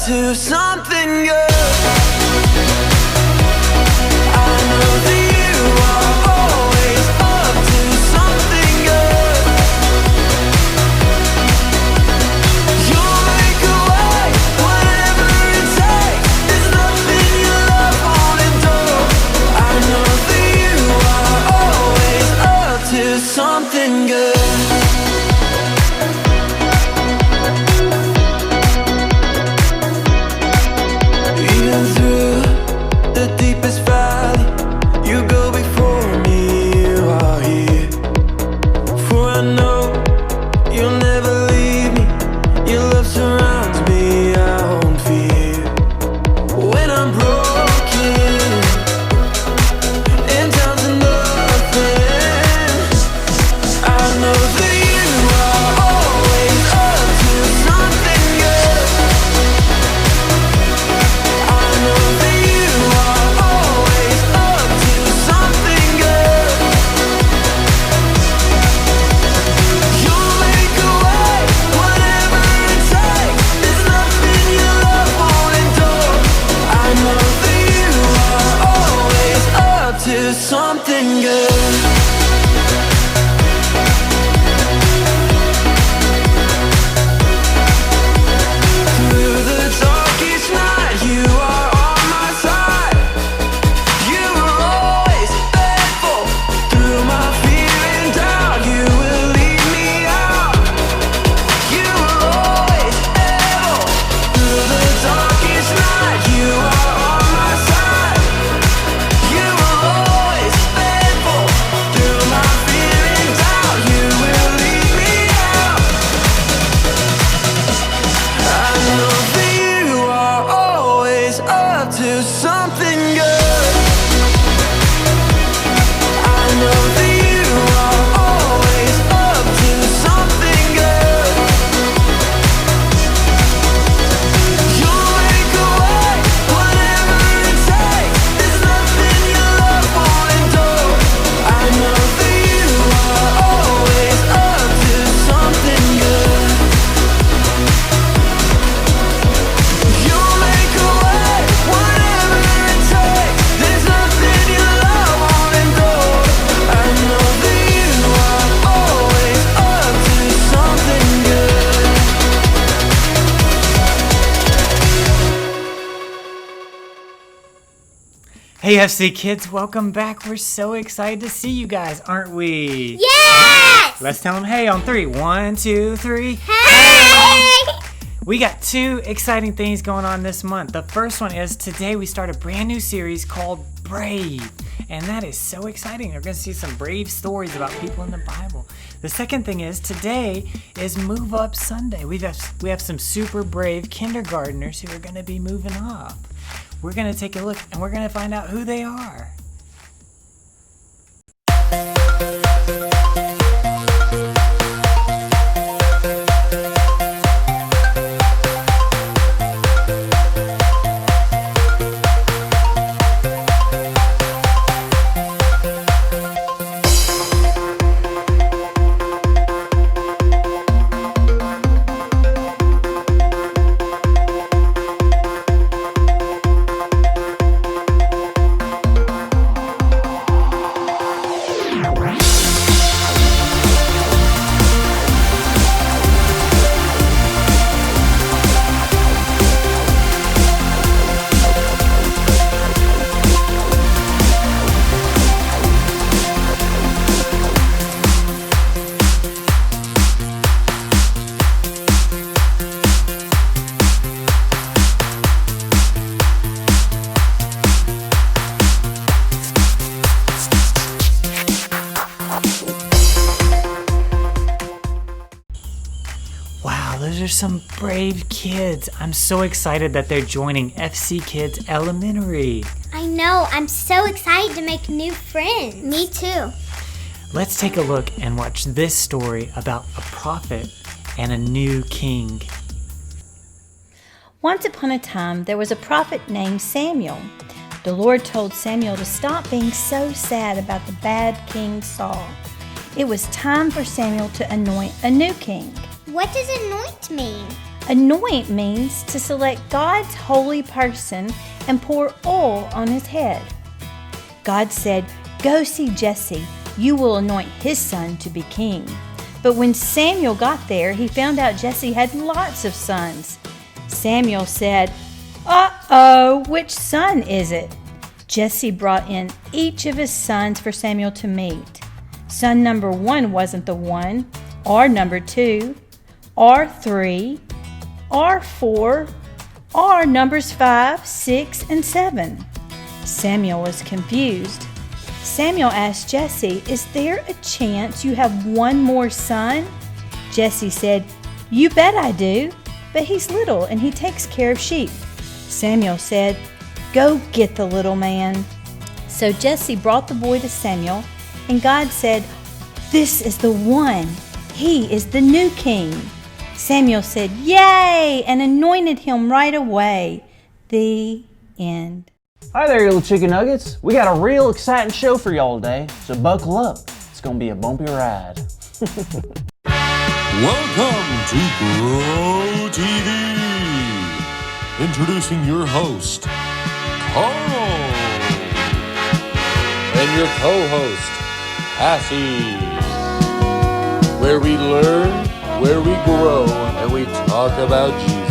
to something good. I know that you are always up to something good. You'll make a way, whatever it takes. There's nothing your love won't endure. I know that you are always up to something good. Something good. Through the darkest night, you are on my side. You were always faithful. Through my fear and doubt, you will lead me out. You were always able. Through the darkest night, you are on my side. You will always faithful. Through my fear and doubt, you will lead me out. I know that you are always up to something good. I know that you are always up to something good. You'll make a way, whatever it takes. There's nothing your love won't endure. I know that you are always up to something good. You'll make a way, whatever it takes. There's nothing your love won't endure. I know that you are always up to something good. Hey FC kids, welcome back. We're so excited to see you guys, aren't we? Yes! Let's tell them hey on 3. 1, 2, 3. Hey! We got 2 exciting things going on this month. The first one is today we start a brand new series called Brave. And that is so exciting. We're going to see some brave stories about people in the Bible. The second thing is today is Move Up Sunday. We have some super brave kindergartners who are going to be moving up. We're going to take a look and we're going to find out who they are. Those are some brave kids. I'm so excited that they're joining FC Kids Elementary. I know. I'm so excited to make new friends. Me too. Let's take a look and watch this story about a prophet and a new king. Once upon a time, there was a prophet named Samuel. The Lord told Samuel to stop being so sad about the bad King Saul. It was time for Samuel to anoint a new king. What does anoint mean? Anoint means to select God's holy person and pour oil on his head. God said, "Go see Jesse. You will anoint his son to be king." But when Samuel got there, he found out Jesse had lots of sons. Samuel said, "Uh-oh, which son is it?" Jesse brought in each of his sons for Samuel to meet. Son number 1 wasn't the one, or number 2, or 3, or 4, or numbers 5, 6, and 7. Samuel was confused. Samuel asked Jesse, "Is there a chance you have one more son?" Jesse said, "You bet I do, but he's little and he takes care of sheep." Samuel said, "Go get the little man." So Jesse brought the boy to Samuel, and God said, "This is the one. He is the new king." Samuel said, "Yay!" and anointed him right away. The end. Hi there, you little chicken nuggets. We got a real exciting show for y'all today, so buckle up. It's gonna be a bumpy ride. Welcome to Grow TV. Introducing your host, Carl, and your co-host, Cassie. Where we learn, where we grow, and we talk about Jesus.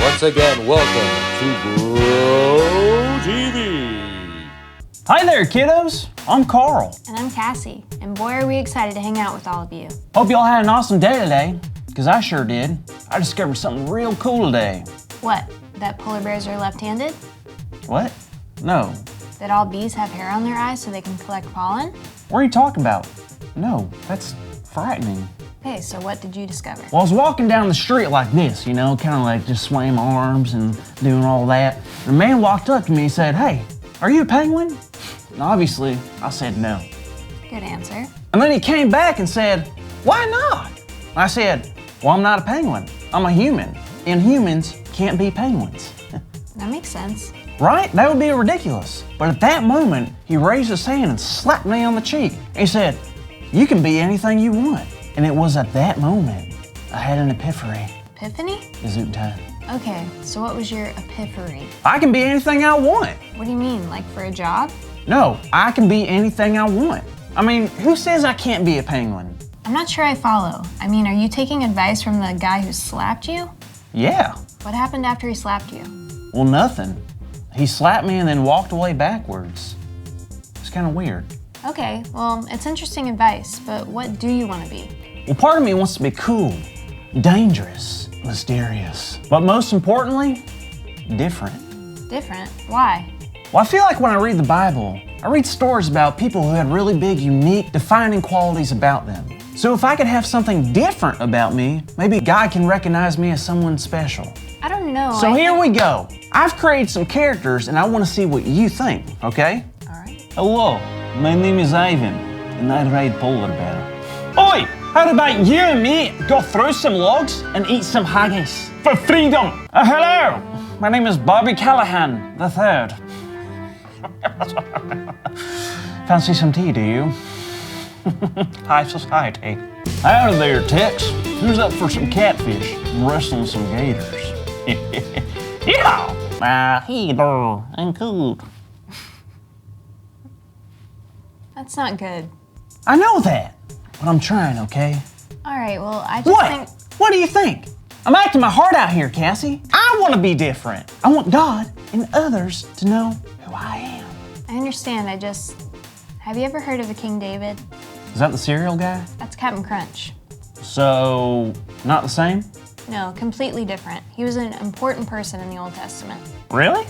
Once again, welcome to Grow TV. Hi there, kiddos. I'm Carl. And I'm Cassie, and boy are we excited to hang out with all of you. Hope y'all had an awesome day today, because I sure did. I discovered something real cool today. What? That polar bears are left-handed? What? No. That all bees have hair on their eyes so they can collect pollen? What are you talking about? No, that's frightening. Okay, so what did you discover? Well, I was walking down the street like this, kind of like just swaying my arms and doing all that. And a man walked up to me and said, "Hey, are you a penguin?" And obviously, I said no. Good answer. And then he came back and said, "Why not?" And I said, "Well, I'm not a penguin. I'm a human. And humans can't be penguins." That makes sense. Right? That would be ridiculous. But at that moment, he raised his hand and slapped me on the cheek. He said, "You can be anything you want." And it was at that moment I had an epiphany. Epiphany? Gesundheit. Okay, so what was your epiphany? I can be anything I want. What do you mean, like for a job? No, I can be anything I want. I mean, who says I can't be a penguin? I'm not sure I follow. I mean, are you taking advice from the guy who slapped you? Yeah. What happened after he slapped you? Well, nothing. He slapped me and then walked away backwards. It's kind of weird. Okay, well, it's interesting advice, but what do you want to be? Well, part of me wants to be cool, dangerous, mysterious, but most importantly, different. Different? Why? Well, I feel like when I read the Bible, I read stories about people who had really big, unique, defining qualities about them. So if I could have something different about me, maybe God can recognize me as someone special. I don't know. So here we go. I've created some characters and I want to see what you think, okay? All right. Hello, my name is Ivan, and I ride polar bear. Oi, how about you and me go through some logs and eat some haggis for freedom? Hello, my name is Bobby Callahan the Third. Fancy some tea, do you? High society. Howdy there, Tex. Who's up for some catfish and wrestling some gators? Yeah! Hey there, I'm cool. That's not good. I know that, but I'm trying, okay? All right, well, I just What? think... What do you think? I'm acting my heart out here, Cassie. I want to be different. I want God and others to know who I am. I understand, Have you ever heard of the King David? Is that the cereal guy? That's Captain Crunch. So, not the same? No, completely different. He was an important person in the Old Testament. Really?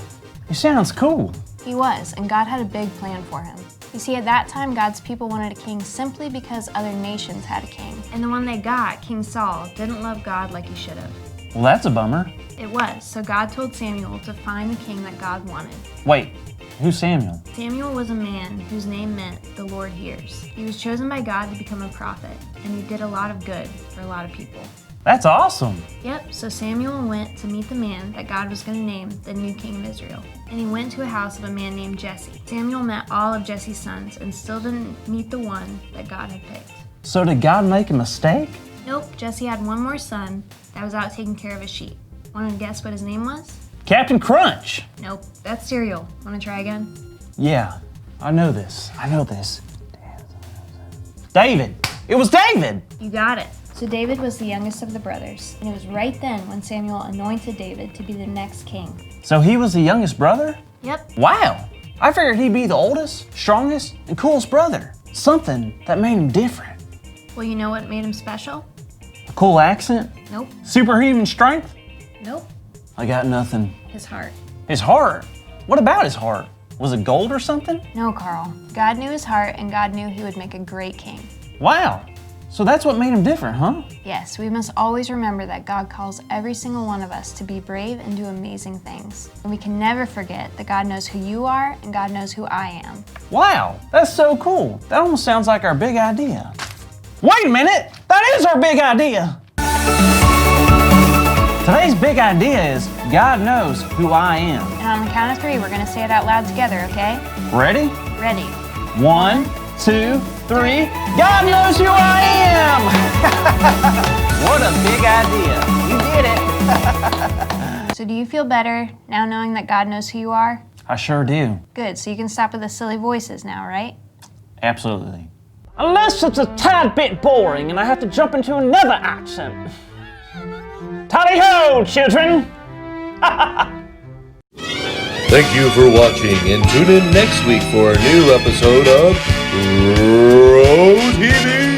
He sounds cool. He was, and God had a big plan for him. You see, at that time, God's people wanted a king simply because other nations had a king. And the one they got, King Saul, didn't love God like he should have. Well, that's a bummer. It was, so God told Samuel to find the king that God wanted. Wait, who's Samuel? Samuel was a man whose name meant the Lord hears. He was chosen by God to become a prophet, and he did a lot of good for a lot of people. That's awesome. Yep, so Samuel went to meet the man that God was going to name the new king of Israel. And he went to a house of a man named Jesse. Samuel met all of Jesse's sons and still didn't meet the one that God had picked. So did God make a mistake? Nope, Jesse had one more son that was out taking care of his sheep. Want to guess what his name was? Captain Crunch. Nope, that's cereal. Want to try again? Yeah, I know this. David. It was David. You got it. So David was the youngest of the brothers, and it was right then when Samuel anointed David to be the next king. So he was the youngest brother? Yep. Wow. I figured he'd be the oldest, strongest, and coolest brother. Something that made him different. Well, you know what made him special? A cool accent? Nope. Superhuman strength? Nope. I got nothing. His heart. His heart? What about his heart? Was it gold or something? No, Carl. God knew his heart, and God knew he would make a great king. Wow. So that's what made him different, huh? Yes, we must always remember that God calls every single one of us to be brave and do amazing things. And we can never forget that God knows who you are and God knows who I am. Wow, that's so cool. That almost sounds like our big idea. Wait a minute, that is our big idea. Today's big idea is God knows who I am. And on the count of 3, we're going to say it out loud together, okay? Ready? Ready. 1, 2, 3. God knows who I am! What a big idea. You did it. So do you feel better now knowing that God knows who you are? I sure do. Good, so you can stop with the silly voices now, right? Absolutely. Unless it's a tad bit boring and I have to jump into another accent. Tally-ho, children! Thank you for watching, and tune in next week for a new episode of Pro TV.